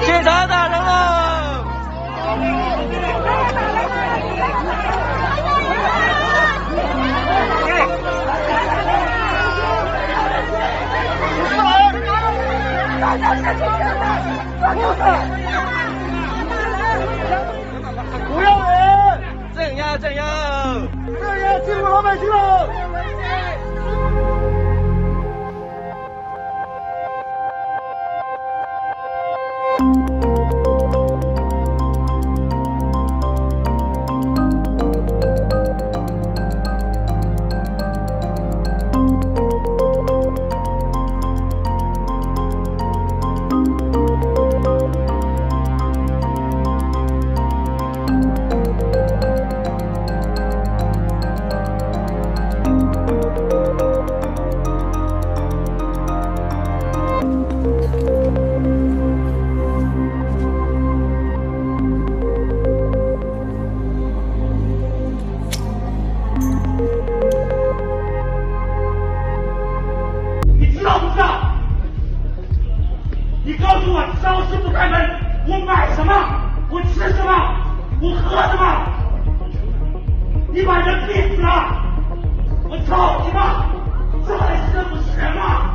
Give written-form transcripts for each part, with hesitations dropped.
警察打人了！不要人！镇压！镇压！镇压欺负老百姓了！你告诉我，超市不开门，我买什么？我吃什么？我喝什么？你把人逼死了！我操你妈！这还是政府是人吗？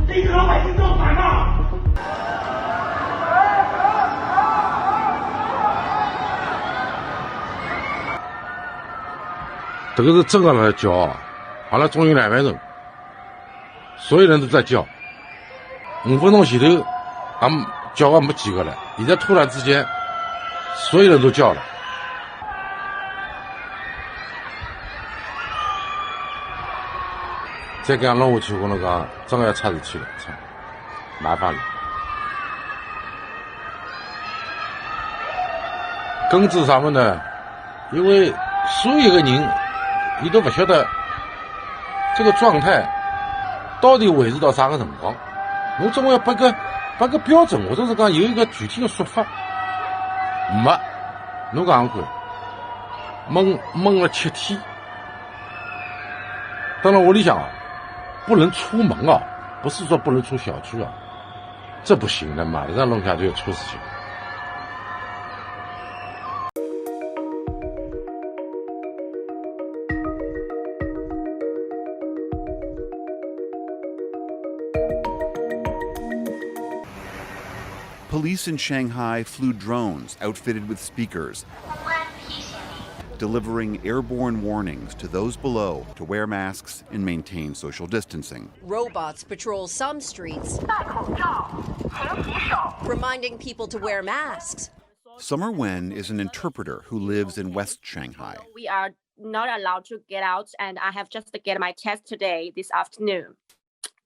对着老百姓造反吗？这个是真的来叫，好了，终于200人，所有人都在叫。5分钟前头，叫没几个了，现在突然之间，所有人都叫了。再这样弄下去，我跟侬讲，真的要出事体了，麻烦了。根治啥么呢？因为所有的人，你都不晓得这个状态到底维持到啥个辰光。侬总要拨个标准，或者是讲有一个具体的说法。没，侬讲看，闷了7天，当然屋里向不能出门啊，不是说不能出小区啊，这不行的，马上弄下就要出事情。Police in Shanghai flew drones outfitted with speakers, delivering airborne warnings to those below to wear masks and maintain social distancing. Robots patrol some streets, reminding people to wear masks. Summer Wen is an interpreter who lives in West Shanghai. We are not allowed to get out, and I have just get my test today, this afternoon.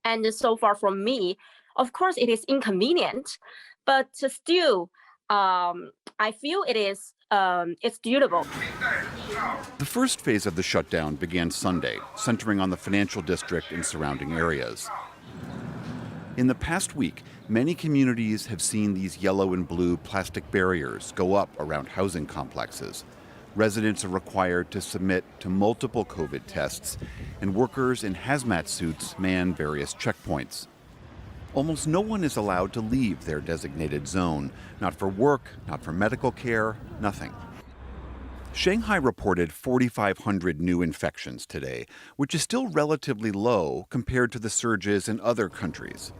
And so far from me, of course, it is inconvenient, but still, I feel it's doable. The first phase of the shutdown began Sunday, centering on the financial district and surrounding areas. In the past week, many communities have seen these yellow and blue plastic barriers go up around housing complexes. Residents are required to submit to multiple COVID tests, and workers in hazmat suits man various checkpoints. Almost no one is allowed to leave their designated zone, not for work, not for medical care, nothing. Shanghai reported 4,500 new infections today, which is still relatively low compared to the surges in other countries.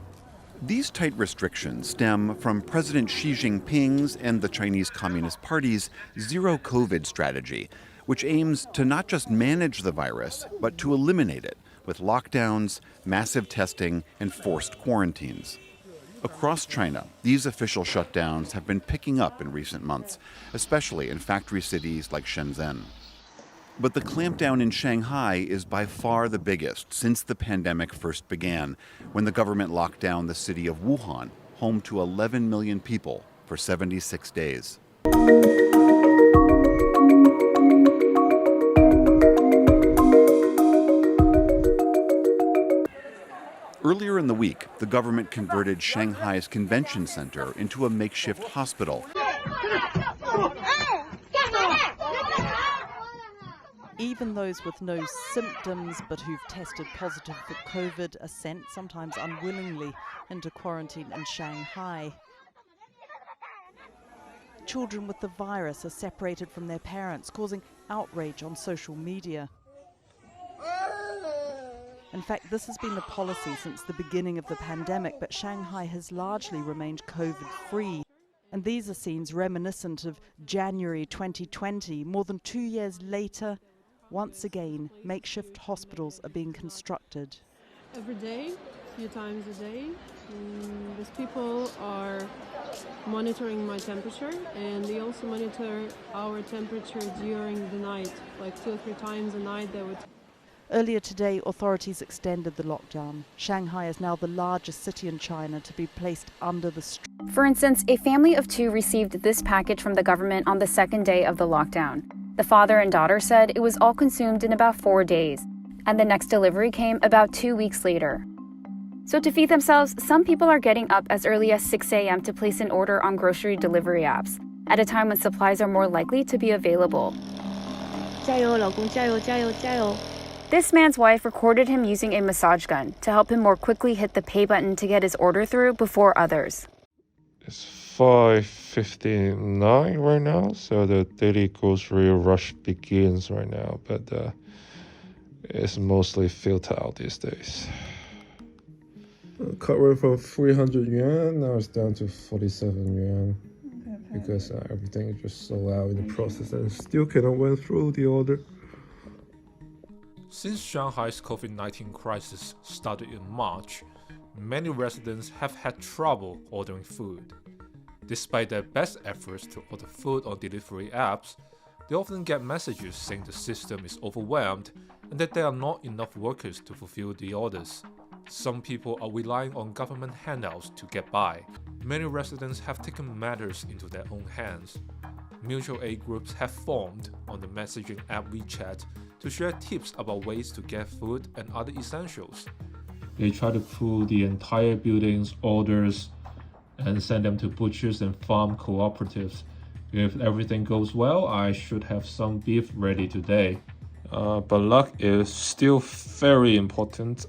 These tight restrictions stem from President Xi Jinping's and the Chinese Communist Party's zero COVID strategy, which aims to not just manage the virus, but to eliminate it with lockdowns, massive testing, and forced quarantines. Across China, these official shutdowns have been picking up in recent months, especially in factory cities like Shenzhen. But the clampdown in Shanghai is by far the biggest since the pandemic first began, when the government locked down the city of Wuhan, home to 11 million people, for 76 days. Earlier in the week, the government converted Shanghai's convention center into a makeshift hospital. Even those with no symptoms but who've tested positive for COVID are sent, sometimes unwillingly, into quarantine in Shanghai. Children with the virus are separated from their parents, causing outrage on social media. In fact, this has been the policy since the beginning of the pandemic, but Shanghai has largely remained COVID-free. And these are scenes reminiscent of January 2020. More than 2 years later, once again, makeshift hospitals are being constructed. Every day, a few times a day, these people are monitoring my temperature, and they also monitor our temperature during the night, like 2 or 3 times a night they would. Earlier today, authorities extended the lockdown. Shanghai is now the largest city in China to be placed under the For instance, a family of 2 received this package from the government on the second day of the lockdown. The father and daughter said it was all consumed in about 4 days, and the next delivery came about 2 weeks later. So to feed themselves, some people are getting up as early as 6 a.m. to place an order on grocery delivery apps, at a time when supplies are more likely to be available. 加油，老公，加油，加油，加油。 This man's wife recorded him using a massage gun to help him more quickly hit the pay button to get his order through before others. It's 5:59 right now, so the daily grocery rush begins right now, but it's mostly futile these days. Cut rate from 300 yuan, now it's down to 47 yuan. Because everything is just sold out in the process and still cannot went through the order. Since Shanghai's COVID-19 crisis started in March, many residents have had trouble ordering food. Despite their best efforts to order food on delivery apps, they often get messages saying the system is overwhelmed and that there are not enough workers to fulfill the orders. Some people are relying on government handouts to get by. Many residents have taken matters into their own hands. Mutual aid groups have formed on the messaging app WeChat to share tips about ways to get food and other essentials. They try to pull the entire building's orders and send them to butchers and farm cooperatives. If everything goes well, I should have some beef ready today. But luck is still very important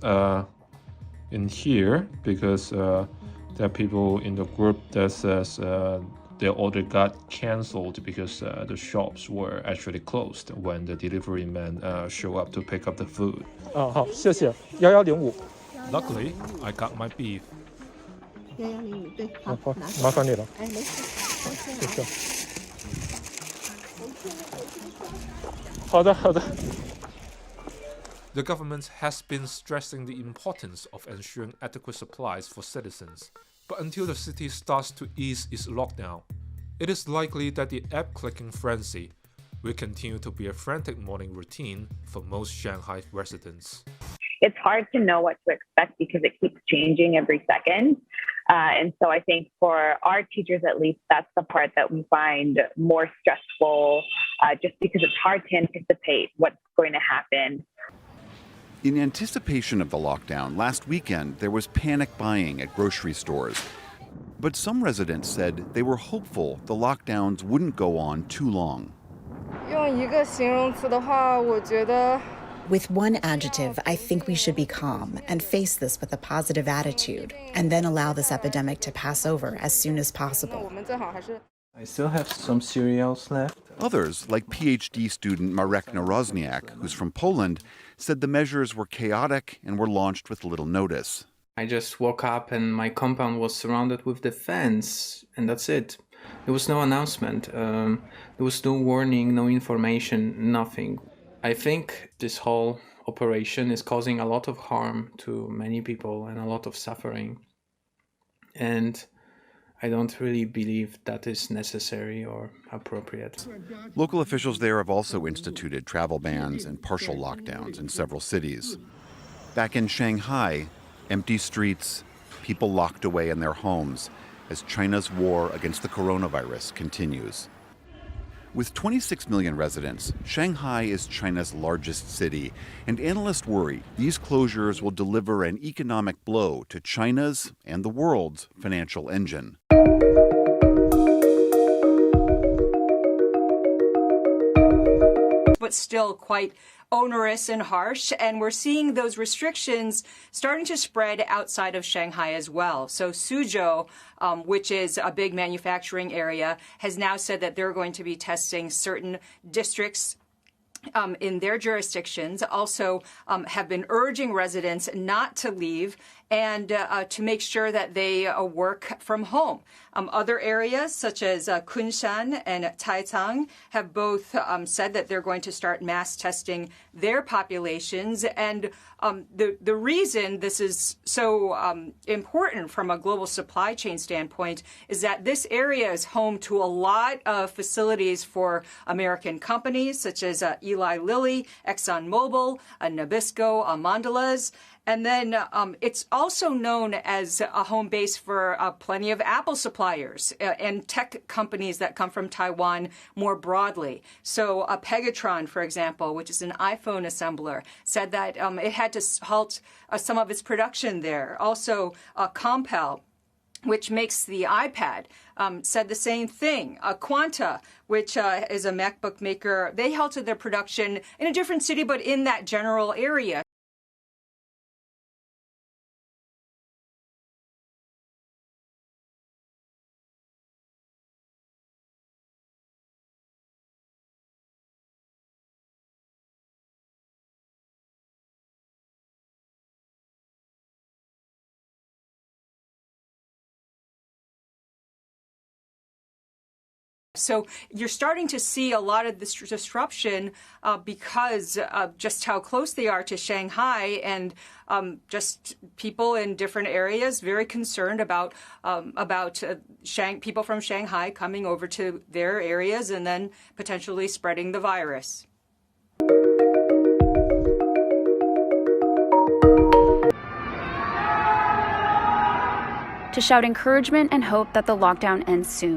in here because there are people in the group that says their order got cancelled because the shops were actually closed when the delivery man show up to pick up the food. 好，谢谢。1105。Luckily, I got my beef. 1105，对，好，麻烦你了。哎，没事，谢谢。好的，好的。 The government has been stressing the importance of ensuring adequate supplies for citizens. But until the city starts to ease its lockdown, it is likely that the app-clicking frenzy will continue to be a frantic morning routine for most Shanghai residents. It's hard to know what to expect because it keeps changing every second. And so I think for our teachers, at least, that's the part that we find more stressful, just because it's hard to anticipate what's going to happen. In anticipation of the lockdown, last weekend there was panic buying at grocery stores. But some residents said they were hopeful the lockdowns wouldn't go on too long. With one adjective, I think we should be calm and face this with a positive attitude, and then allow this epidemic to pass over as soon as possible. I still have some cereals left. Others, like PhD student Marek Narozniak, who's from Poland, said the measures were chaotic and were launched with little notice. I just woke up and my compound was surrounded with the fence, and that's it. There was no announcement. There was no warning, no information, nothing. I think this whole operation is causing a lot of harm to many people and a lot of suffering. And I don't really believe that is necessary or appropriate. Local officials there have also instituted travel bans and partial lockdowns in several cities. Back in Shanghai, empty streets, people locked away in their homes as China's war against the coronavirus continues. With 26 million residents, Shanghai is China's largest city, and analysts worry these closures will deliver an economic blow to China's and the world's financial engine. but still quite onerous and harsh. And we're seeing those restrictions starting to spread outside of Shanghai as well. So Suzhou, which is a big manufacturing area, has now said that they're going to be testing certain districts in their jurisdictions, also have been urging residents not to leave and to make sure that they work from home. Other areas such as Kunshan and Taicang have both said that they're going to start mass testing their populations. And the reason this is so important from a global supply chain standpoint is that this area is home to a lot of facilities for American companies such as Eli Lilly, ExxonMobil, Nabisco, Mondelez. And then it's also known as a home base for plenty of Apple suppliers and tech companies that come from Taiwan more broadly. So Pegatron, for example, which is an iPhone assembler, said that it had to halt some of its production there. Also, Compal, which makes the iPad, said the same thing. Quanta, which is a MacBook maker, they halted their production in a different city, but in that general area. So you're starting to see a lot of this disruption because of just how close they are to Shanghai, and just people in different areas very concerned about people from Shanghai coming over to their areas and then potentially spreading the virus. To shout encouragement and hope that the lockdown ends soon.